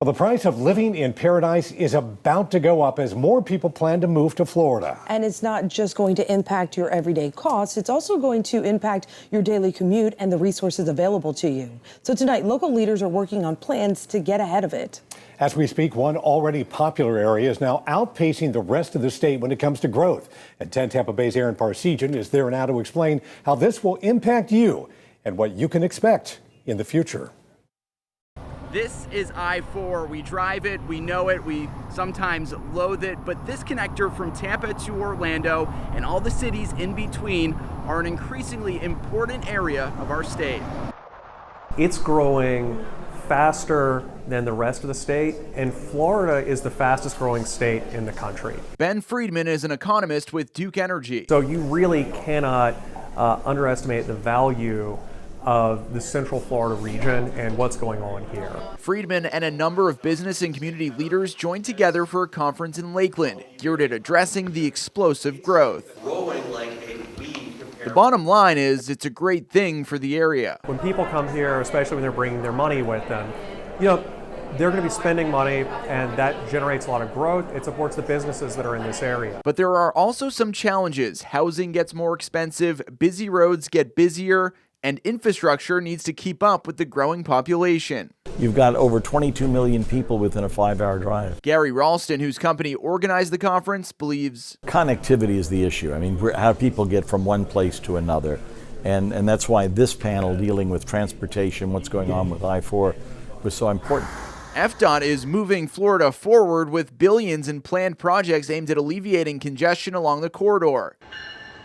Well, the price of living in paradise is about to go up as more people plan to move to Florida. And it's not just going to impact your everyday costs, it's also going to impact your daily commute and the resources available to you. So tonight, local leaders are working on plans to get ahead of it. As we speak, one already popular area is now outpacing the rest of the state when it comes to growth. And 10 Tampa Bay's Aaron Parsegian is there now to explain how this will impact you and what you can expect in the future. This is I-4. We drive it, we know it, we sometimes loathe it, but this connector from Tampa to Orlando and all the cities in between are an increasingly important area of our state. It's growing faster than the rest of the state, and Florida is the fastest growing state in the country. Ben Friedman is an economist with Duke Energy. So you really cannot underestimate the value of the Central Florida region and what's going on here. Friedman and a number of business and community leaders joined together for a conference in Lakeland, geared at addressing the explosive growth. The bottom line is it's a great thing for the area. When people come here, especially when they're bringing their money with them, they're going to be spending money, and that generates a lot of growth. It supports the businesses that are in this area. But there are also some challenges. Housing gets more expensive, busy roads get busier, and infrastructure needs to keep up with the growing population. You've got over 22 million people within a 5-hour drive. Gary Ralston, whose company organized the conference, believes connectivity is the issue. I mean, how people get from one place to another. And that's why this panel dealing with transportation, what's going on with I-4, was so important. FDOT is moving Florida forward with billions in planned projects aimed at alleviating congestion along the corridor.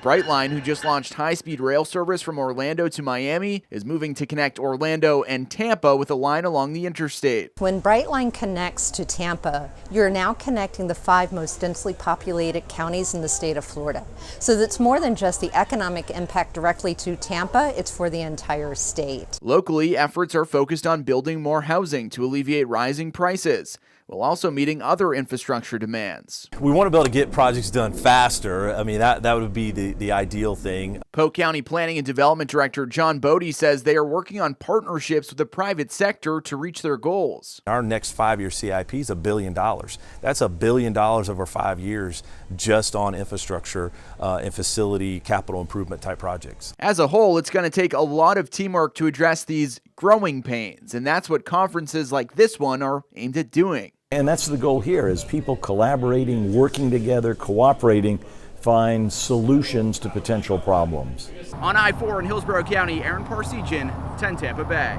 Brightline, who just launched high-speed rail service from Orlando to Miami, is moving to connect Orlando and Tampa with a line along the interstate. When Brightline connects to Tampa, you're now connecting the 5 most densely populated counties in the state of Florida. So that's more than just the economic impact directly to Tampa, it's for the entire state. Locally, efforts are focused on building more housing to alleviate rising prices, while also meeting other infrastructure demands. We want to be able to get projects done faster. I mean, that would be the ideal thing. Polk County Planning and Development Director John Bodie says they are working on partnerships with the private sector to reach their goals. Our next 5-year CIP is $1 billion. That's $1 billion over 5 years just on infrastructure and facility capital improvement type projects. As a whole, it's going to take a lot of teamwork to address these growing pains, and that's what conferences like this one are aimed at doing. And that's the goal here, is people collaborating, working together, cooperating, find solutions to potential problems. On I-4 in Hillsborough County, Aaron Parsegian, 10 Tampa Bay.